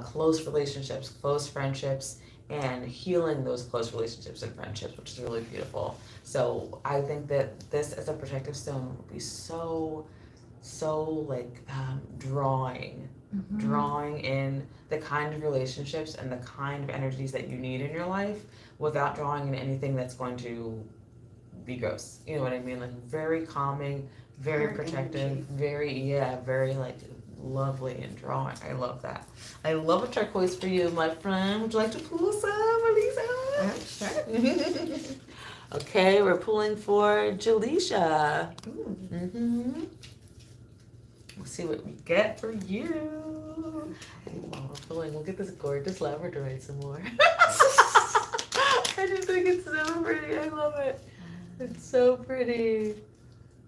close relationships, close friendships, and healing those close relationships and friendships, which is really beautiful. So I think that this as a protective stone would be so like drawing in the kind of relationships and the kind of energies that you need in your life without drawing in anything that's going to be gross. You know what I mean? Like very calming, very protective, very like lovely in drawing. I love that. I love a turquoise for you, my friend. Would you like to pull some, Alisa? Sure. Okay, we're pulling for Jaleisha. Ooh. Mm-hmm. Let's see what we get for you. Ooh, while we're pulling, we'll get this gorgeous labradorite some more. I just think it's so pretty. I love it. It's so pretty.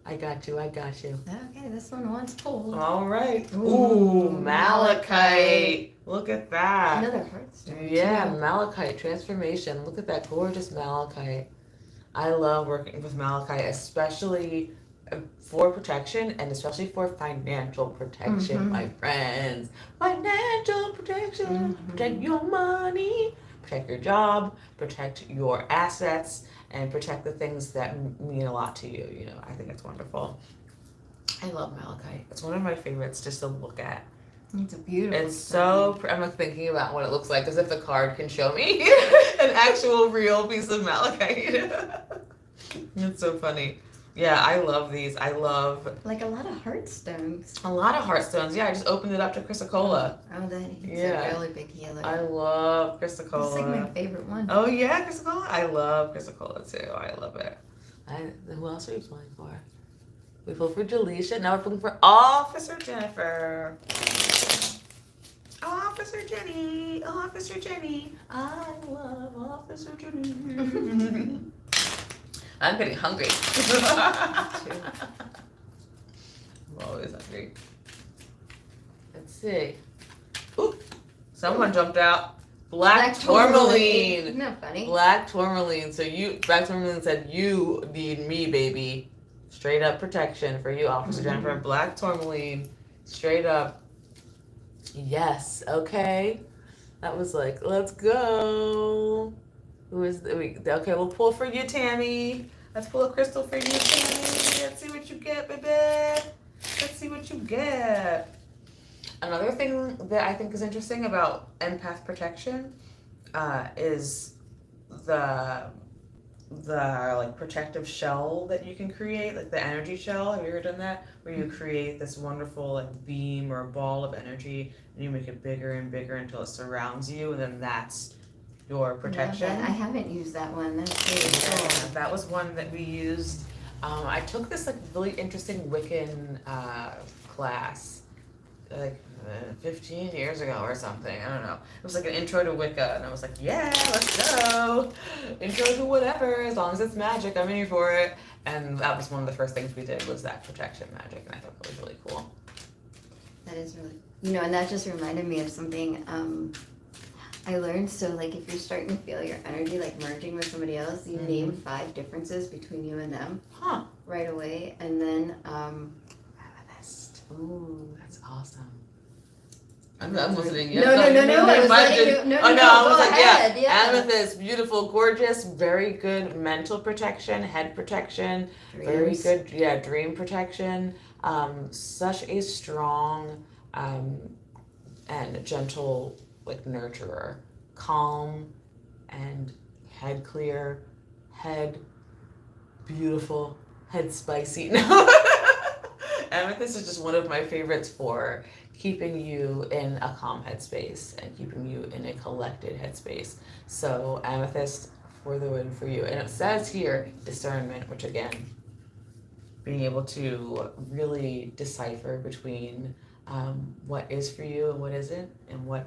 I got you. Okay, this one wants pulled. All right. Ooh, Malachite. Look at that. Another heartstone. Yeah, too. malachite transformation. Look at that gorgeous malachite. I love working with malachite, especially for protection and especially for financial protection, my friends. Financial protection. Protect your money, protect your job, protect your assets, and protect the things that mean a lot to you. You know, I think it's wonderful. I love malachite. It's one of my favorites just to look at. It's a beautiful. It's so. I'm like thinking about what it looks like as if the card can show me an actual real piece of malachite. It's so funny. Yeah, I love these. I love like a lot of heartstones. a lot of heartstones. Yeah, I just opened it up to Chrysocolla. Oh, he's Yeah. a really big healer. I love Chrysocolla. It's like my favorite one. Oh yeah, Chrysocolla. I love Chrysocolla too. I love it. Who else are we pulling for? We pulled for Jaleisha. Now we're pulling for Officer Jennifer. Officer Jenny. Officer Jenny. I love Officer Jenny. I'm getting hungry. I'm always hungry. Let's see. Ooh, someone jumped out. Black tourmaline. Isn't that funny? Black tourmaline. So Black tourmaline said, "You need me, baby." Straight up protection for you, Officer Jennifer. Black tourmaline. Straight up. Yes. Okay. That was like, let's go. Okay, we'll pull for you, Tammy. Let's pull a crystal for you, Tammy. Let's see what you get, baby. Let's see what you get. Another thing that I think is interesting about empath protection is the like protective shell that you can create, like the energy shell. Have you ever done that? Where you create this wonderful like beam or a ball of energy and you make it bigger and bigger until it surrounds you, and then that's your protection. I haven't used that one. That's really cool. That was one that we used. I took this like really interesting Wiccan class like 15 years ago or something. I don't know. It was like an intro to Wicca, and I was like, yeah, let's go. Intro to whatever, as long as it's magic, I'm in here for it. And that was one of the first things we did was that protection magic, and I thought that was really cool. That is really, and that just reminded me of something I learned. So like if you're starting to feel your energy like merging with somebody else, you name 5 differences between you and them right away, and then amethyst. Ooh, that's awesome. I'm listening. No. I was letting you. No. I was Go like, ahead. Yeah. Amethyst, beautiful, gorgeous, very good mental protection, head protection, very good, dream protection. Such a strong and gentle like nurturer, calm and head clear, head beautiful, head spicy. No. Amethyst is just one of my favorites for keeping you in a calm headspace and keeping you in a collected headspace. So amethyst for the win for you. And it says here discernment, which again, being able to really decipher between what is for you and what isn't, and what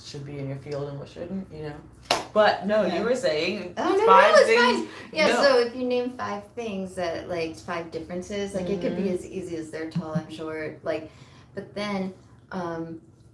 should be in your field and what shouldn't, But no, you were saying 5 things. Fine. Yeah, so if you name 5 things that like 5 differences, like it could be as easy as they're tall and short, like. But then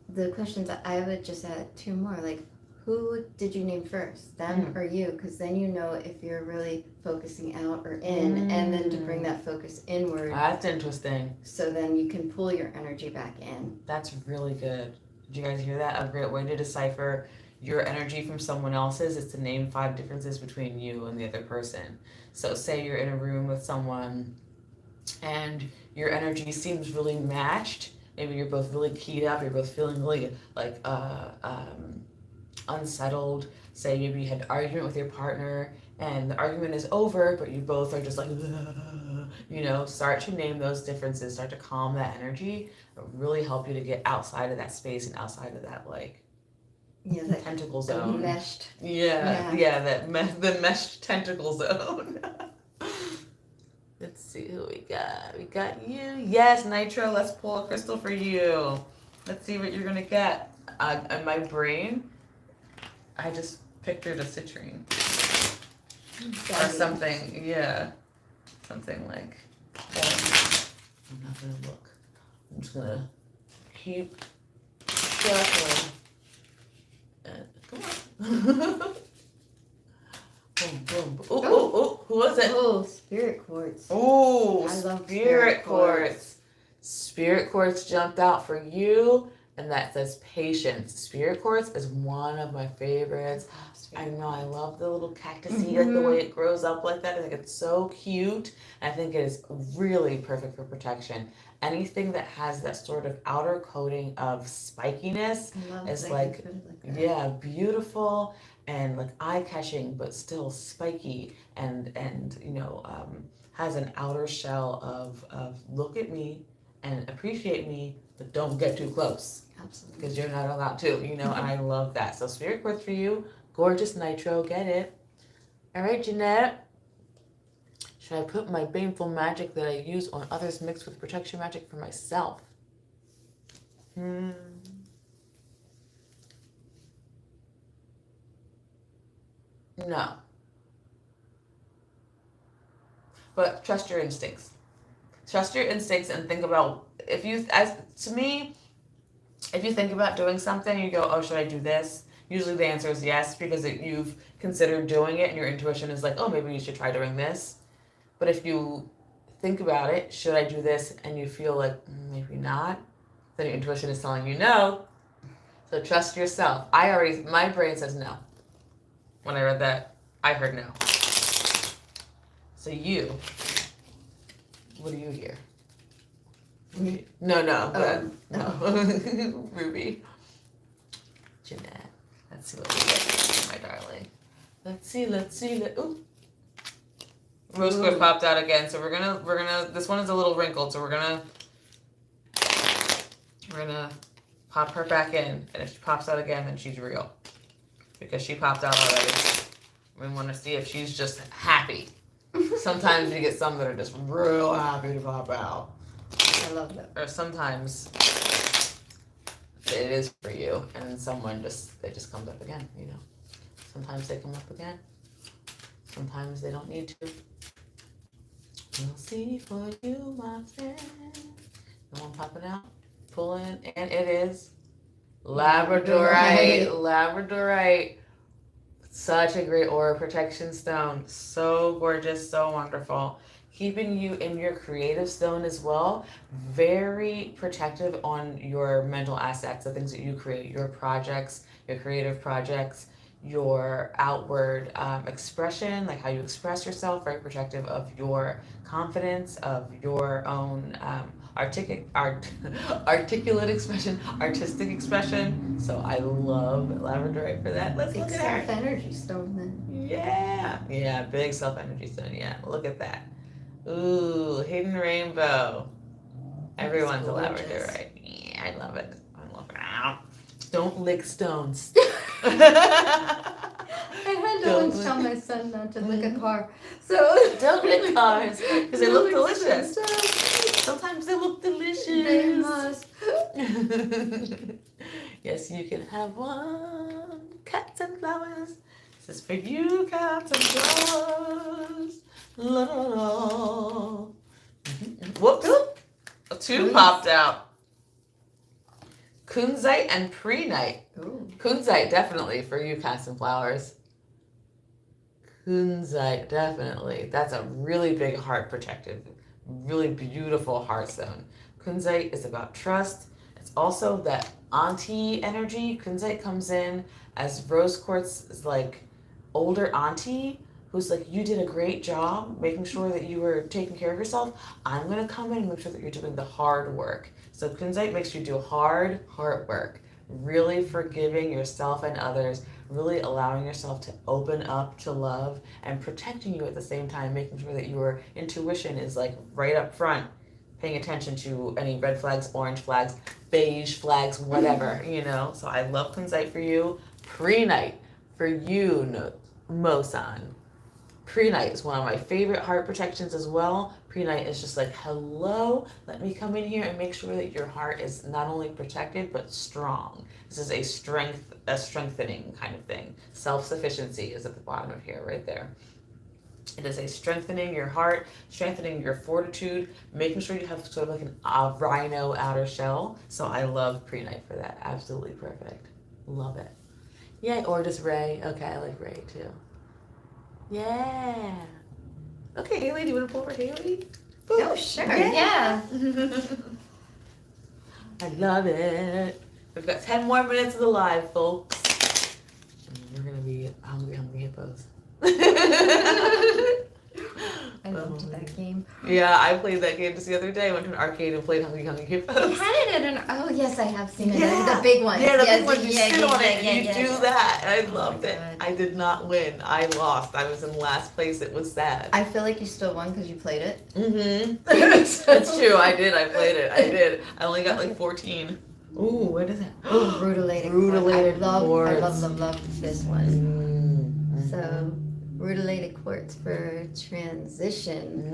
the questions I would just add 2 more, like who did you name first, them or you? Because then you know if you're really focusing out or in, and then to bring that focus inward. That's interesting. So then you can pull your energy back in. That's really good. Did you guys hear that? A great way to decipher your energy from someone else's is to name 5 differences between you and the other person. So say you're in a room with someone and your energy seems really matched. Maybe you're both really keyed up, you're both feeling really like unsettled. Say maybe you had an argument with your partner and the argument is over, but you both are just like, ugh. Start to name those differences, start to calm that energy. It'll really help you to get outside of that space and outside of that that tentacle zone. meshed. The meshed tentacle zone. Let's see who we got. We got you. Yes, Nitro. Let's pull a crystal for you. Let's see what you're gonna get. In my brain, I just pictured a citrine or something. Yeah, something like. I'm not gonna look. I'm just gonna keep shuffling. Come on. Boom, boom, boom. Oh, who was it? Oh, spirit quartz. Oh, I love spirit quartz. Spirit quartz jumped out for you, and that says patience. Spirit quartz is one of my favorites. I know, I love the little cactusy, like the way it grows up like that. I think it's so cute. I think it is really perfect for protection. Anything that has that sort of outer coating of spikiness is beautiful and like eye-catching, but still spiky and has an outer shell of look at me and appreciate me, but don't get too close. Absolutely. Because you're not allowed to, and I love that. So spirit quartz for you, gorgeous Nitro, get it. All right, Jeanette. Should I put my baneful magic that I use on others mixed with protection magic for myself? No. But trust your instincts. Trust your instincts and think about, if you think about doing something, you go, oh, should I do this? Usually the answer is yes, because you've considered doing it and your intuition is like, oh, maybe you should try doing this. But if you think about it, should I do this? And you feel like, maybe not, then your intuition is telling you no. So trust yourself. My brain says no. When I read that, I heard no. So what do you hear? No. Ruby. Jeanette. Let's see what we get, my darling. Let's see. Ooh. Rose quartz popped out again, so we're gonna. This one is a little wrinkled, so we're gonna pop her back in, and if she pops out again, then she's real, because she popped out already. We want to see if she's just happy. Sometimes you get some that are just real happy to pop out. I love that. Or sometimes it is for you, and then it just comes up again. Sometimes they come up again. Sometimes they don't need to. We'll see for you, my friend. No one popping out, pulling, and it is Labradorite. Labradorite. Such a great aura protection stone. So gorgeous, so wonderful. Keeping you in your creative zone as well. Very protective on your mental assets, the things that you create, your projects, your creative projects, your outward expression, like how you express yourself. Very protective of your confidence, of your own articulate expression, artistic expression. So I love Labradorite for that. Let's look at her. Self-energy stone then. Yeah, big self-energy stone. Yeah, look at that. Ooh, hidden rainbow. Everyone's a Labradorite. Yeah, I love it. Don't lick stones. I had to once tell my son not to lick a car. So don't lick cars because they look delicious. Sometimes they look delicious. They must. Yes, you can have one. Cats and flowers. This is for you, cats and flowers. La la la. Whoops. Two popped out. Kunzite and Pre-Night. Kunzite definitely for you, cats and flowers. Kunzite, definitely. That's a really big heart protective, really beautiful heart stone. Kunzite is about trust. It's also that auntie energy. Kunzite comes in as rose quartz is like older auntie who's like, you did a great job making sure that you were taking care of yourself. I'm going to come in and make sure that you're doing the hard work. So Kunzite makes you do hard work. really forgiving yourself and others, really allowing yourself to open up to love and protecting you at the same time, making sure that your intuition is like right up front, paying attention to any red flags, orange flags, beige flags, whatever, you know. So I love Kunzite for you. Pre-night for you, Mosan. Pre-night is one of my favorite heart protections as well. Pre-night is just like, hello, let me come in here and make sure that your heart is not only protected but strong. This is a strengthening kind of thing. Self-sufficiency is at the bottom of here, right there. It is a strengthening your heart, strengthening your fortitude, making sure you have sort of like a rhino outer shell. So I love pre-night for that. Absolutely perfect. Love it. Yay, or just Ray. Okay, I like Ray too. Yeah. Okay, Haley, do you want to pull for Haley? Oh, sure. Yeah. I love it. We've got 10 more minutes of the live, folks. And we're going to be hungry hippos. I loved that game. Yeah, I played that game just the other day. I went to an arcade and played Hungry Hippos. They had it at oh yes, I have seen it. The big one. Yeah, the yes, big one. You sit on it and you do that. And I loved it. God. I did not win. I lost. I was in last place. It was sad. I feel like you still won because you played it. Mm-hmm. That's true. I did. I played it. I did. I only got like 14. Ooh, what is that? Oh, Rutilated quartz. I love this one. Mm-hmm. So, Rutilated quartz for transition.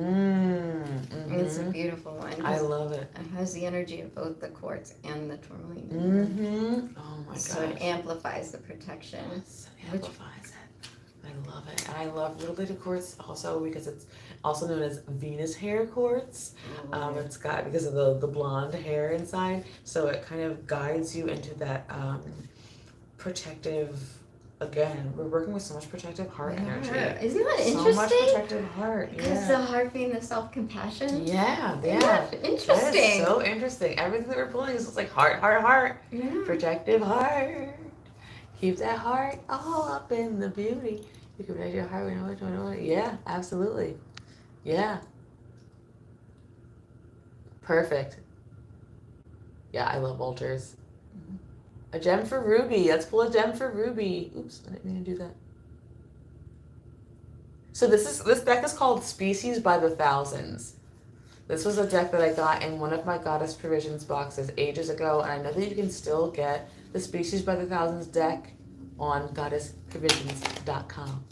Mm-hmm. It's a beautiful one. I love it. It has the energy of both the quartz and the tourmaline. Mm-hmm. Oh my gosh. So it amplifies the protection. Yes, it amplifies it. I love it. And I love Rutilated quartz also because it's also known as Venus hair quartz. It's got, because of the blonde hair inside, so it kind of guides you into that protective, again, we're working with so much protective heart energy. Isn't that interesting? So much protective heart. Because the heart being the self-compassion. Yeah. Interesting. That is so interesting. Everything that we're pulling is just like heart. Yeah. Protective heart. Keep that heart all up in the beauty. You can protect your heart when you're doing. Yeah, absolutely. Yeah. Perfect. Yeah, I love altars. A gem for Ruby. Let's pull a gem for Ruby. Oops, I didn't mean to do that. So this deck is called Species by the Thousands. This was a deck that I got in one of my Goddess Provisions boxes ages ago, and I know that you can still get the Species by the Thousands deck on goddessprovisions.com.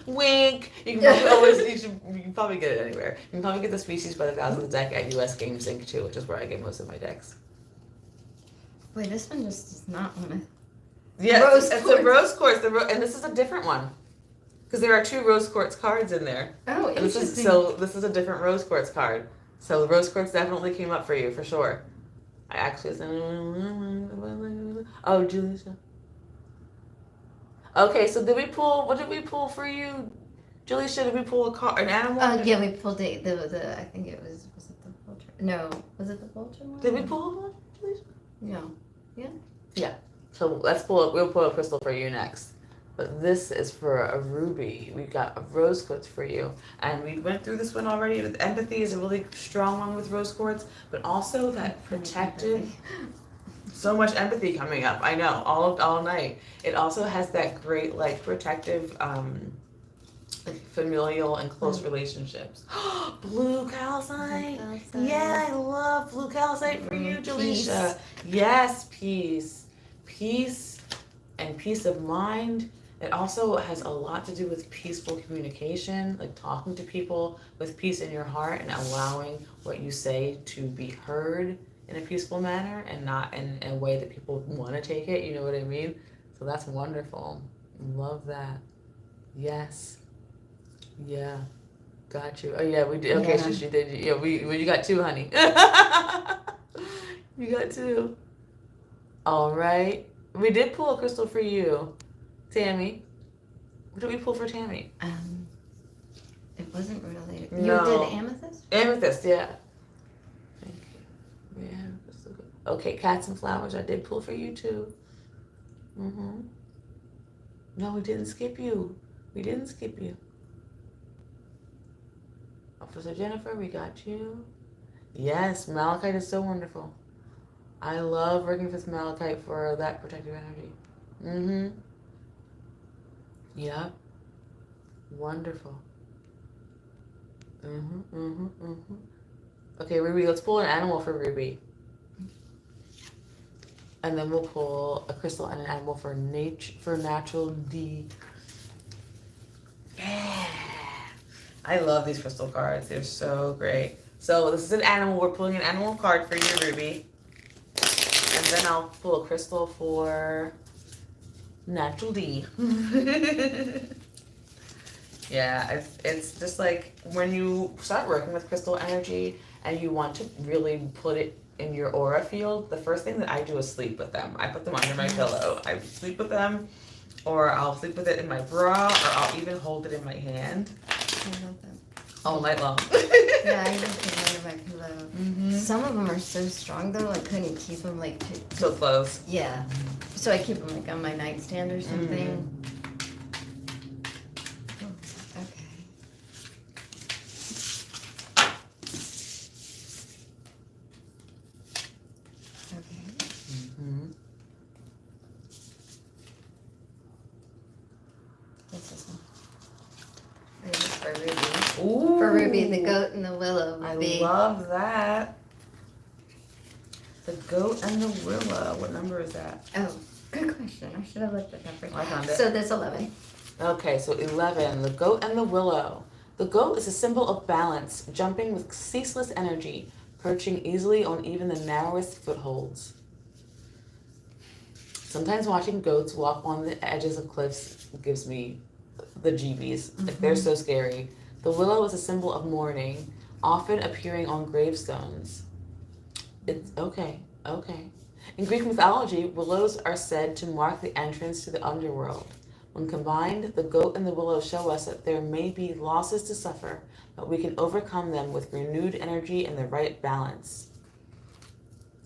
Wink! You can probably get it anywhere. You can probably get the Species by the Thousands deck at US Game Sync too, which is where I get most of my decks. Wait, this one just does not want to. Yes, it's a rose quartz, and this is a different one. Because there are 2 rose quartz cards in there. Oh, interesting. This is a different rose quartz card. So rose quartz definitely came up for you, for sure. I actually said, oh, Julia. Okay, so what did we pull for you? Julia, did we pull an animal? Yeah, we pulled the I think it was it the vulture? No, was it the vulture one? Did we pull one, Julia? No. Yeah. So we'll pull a crystal for you next. But this is for a ruby. We've got a rose quartz for you. And we went through this one already. With empathy is a really strong one with rose quartz, but also that protective. So much empathy coming up. I know, all night. It also has that great like protective like familial and close relationships. Blue calcite. Yeah, I love blue calcite for you, Jaleisha. Yes, peace and peace of mind. It also has a lot to do with peaceful communication, like talking to people with peace in your heart and allowing what you say to be heard in a peaceful manner and not in a way that people want to take it. You know what I mean? So that's wonderful. Love that. Yes. Yeah. Got you. Oh yeah, we did. Okay, she did. Yeah, you got 2, honey. You got 2. All right. We did pull a crystal for you, Tammy. What did we pull for Tammy? It wasn't related. No. You did amethyst? Amethyst, yeah. Thank you. Yeah. Okay, cats and flowers. I did pull for you too. No, we didn't skip you. Officer Jennifer, we got you. Yes, malachite is so wonderful. I love working with malachite for that protective energy. Mm-hmm. Yep. Wonderful. Mm-hmm. Mm-hmm. Mm-hmm. Okay, Ruby, let's pull an animal for Ruby. And then we'll pull a crystal and an animal for natural D. Yeah. I love these crystal cards. They're so great. So this is an animal. We're pulling an animal card for you, Ruby. And then I'll pull a crystal for natural D. Yeah, it's just like when you start working with crystal energy and you want to really put it in your aura field, the first thing that I do is sleep with them. I put them under my pillow. I sleep with them, or I'll sleep with it in my bra, or I'll even hold it in my hand. I love them. All night long. Yeah, I just put them under my pillow. Mm-hmm. Some of them are so strong though, I couldn't keep them like So close. Yeah, so I keep them like on my nightstand or something. Okay. Okay. Mm-hmm. What's this one? This is for Ruby. Ooh. For Ruby, the goat and the willow. I Ruby. love that. The goat and the willow. What number is that? Oh, good question. I should have looked at that first. I found it. So there's 11. Okay, so 11. The goat and the willow. The goat is a symbol of balance, jumping with ceaseless energy, perching easily on even the narrowest footholds. Sometimes watching goats walk on the edges of cliffs gives me the jeebies. Like, they're so scary. The willow is a symbol of mourning, often appearing on gravestones. It's okay. In Greek mythology, willows are said to mark the entrance to the underworld. When combined, the goat and the willow show us that there may be losses to suffer, but we can overcome them with renewed energy and the right balance.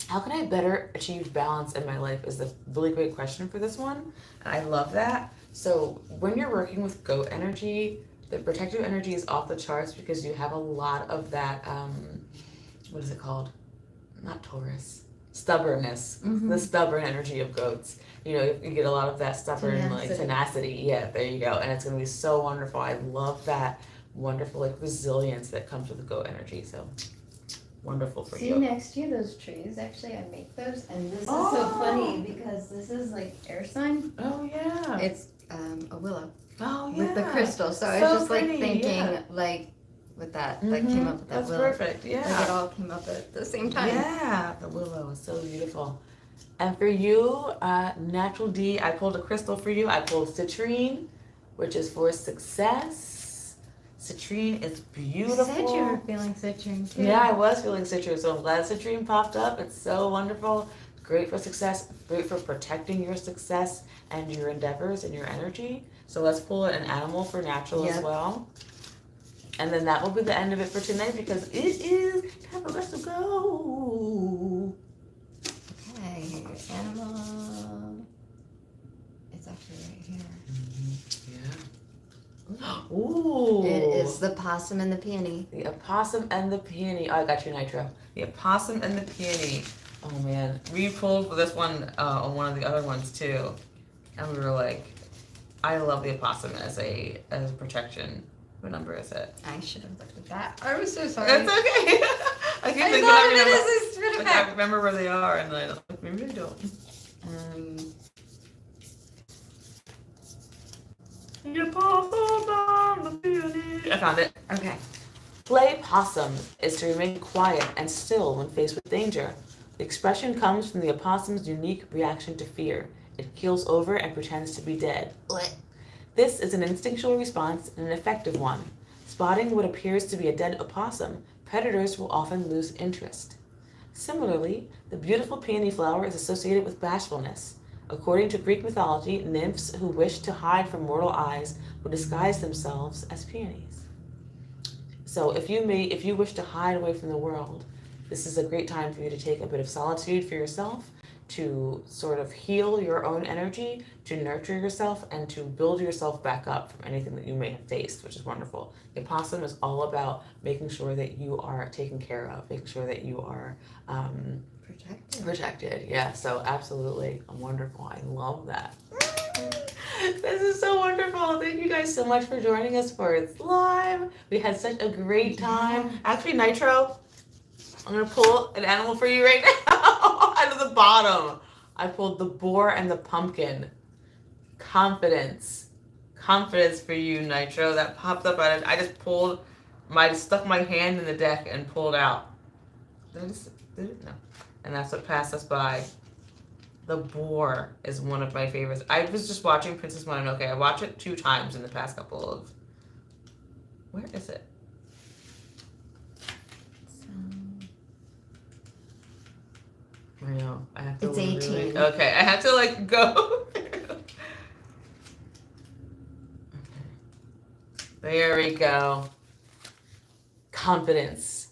How can I better achieve balance in my life is the really great question for this one. And I love that. So when you're working with goat energy, the protective energy is off the charts because you have a lot of that, what is it called? Not Taurus. Stubbornness. The stubborn energy of goats. You know, you get a lot of that stubborn tenacity. Yeah, there you go. And it's going to be so wonderful. I love that wonderful resilience that comes with the goat energy. So wonderful for you. See next to you those trees? Actually, I make those, and this is so funny because this is like air sign. Oh yeah. It's a willow. Oh yeah. With the crystal. So I was just like thinking like with that came up with that That's willow. perfect. Yeah. Like it all came up at the same time. Yeah, the willow is so beautiful. And for you, natural D, I pulled a crystal for you. I pulled citrine, which is for success. Citrine is beautiful. You said you were feeling citrine too. Yeah, I was feeling citrine, so I'm glad citrine popped up. It's so wonderful. Great for success, great for protecting your success and your endeavors and your energy. So let's pull an animal for natural as well. And then that will be the end of it for tonight because it is time for us to go. Okay, animal. It's actually right here. Yeah. Ooh. It is the possum and the peony. The opossum and the peony. Oh, I got you, Nitro. The opossum and the peony. Oh man, we pulled for this one on one of the other ones too, and we were like, I love the opossum as a protection. What number is it? I should have looked at that. I was so sorry. It's okay. I keep thinking I remember where they are, and then maybe I don't. I found it. Okay. Play possum is to remain quiet and still when faced with danger. The expression comes from the opossum's unique reaction to fear. It keels over and pretends to be dead. This is an instinctual response and an effective one. Spotting what appears to be a dead opossum, predators will often lose interest. Similarly, the beautiful peony flower is associated with bashfulness. According to Greek mythology, nymphs who wish to hide from mortal eyes would disguise themselves as peonies. So if you wish to hide away from the world, this is a great time for you to take a bit of solitude for yourself, to sort of heal your own energy, to nurture yourself, and to build yourself back up from anything that you may have faced, which is wonderful. The opossum is all about making sure that you are taken care of, making sure that you are protected. Yeah, so absolutely. Wonderful. I love that. This is so wonderful. Thank you guys so much for joining us for It's Live. We had such a great time. Actually, Nitro, I'm going to pull an animal for you right now out of the bottom. I pulled the boar and the pumpkin. Confidence. Confidence for you, Nitro. That popped up out of, I just stuck my hand in the deck and pulled out. Did it? No. And that's what passed us by. The boar is one of my favorites. I was just watching Princess Mononoke. I watched it 2 times in the past couple of... Where is it? I know. I have to. It's 18. Okay, I have to like go. Okay. There we go. Confidence.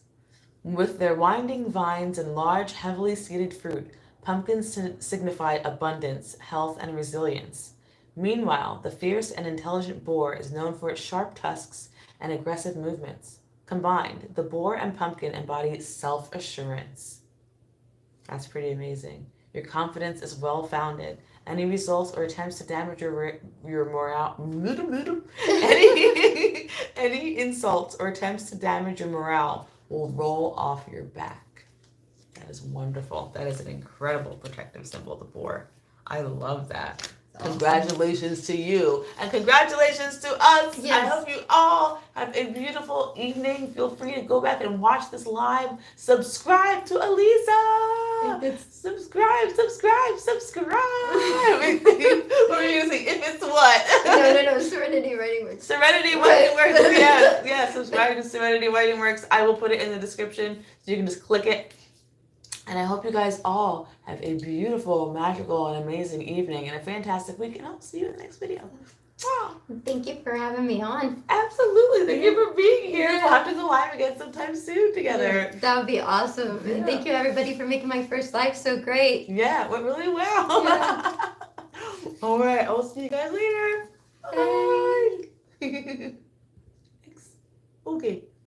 With their winding vines and large, heavily seeded fruit, pumpkins signify abundance, health, and resilience. Meanwhile, the fierce and intelligent boar is known for its sharp tusks and aggressive movements. Combined, the boar and pumpkin embody self-assurance. That's pretty amazing. Your confidence is well-founded. Any results or attempts to damage your morale, any insults or attempts to damage your morale will roll off your back. That is wonderful. That is an incredible protective symbol, the boar. I love that. Awesome. Congratulations to you. And congratulations to us. Yes. I hope you all have a beautiful evening. Feel free to go back and watch this live. Subscribe to Alisa. Subscribe. What were you going to say? If it's what? No. Serenity Writing Works. Serenity Writing Works. Yeah. Subscribe to Serenity Writing Works. I will put it in the description so you can just click it. And I hope you guys all have a beautiful, magical, and amazing evening and a fantastic week. And I'll see you in the next video. Wow. Thank you for having me on. Absolutely. Thank you for being here. We'll have to go live again sometime soon together. Yeah, that would be awesome. Yeah. And thank you, everybody, for making my first live so great. Yeah, it went really well. Yeah. All right. I'll see you guys later. Bye. Thanks. Okay.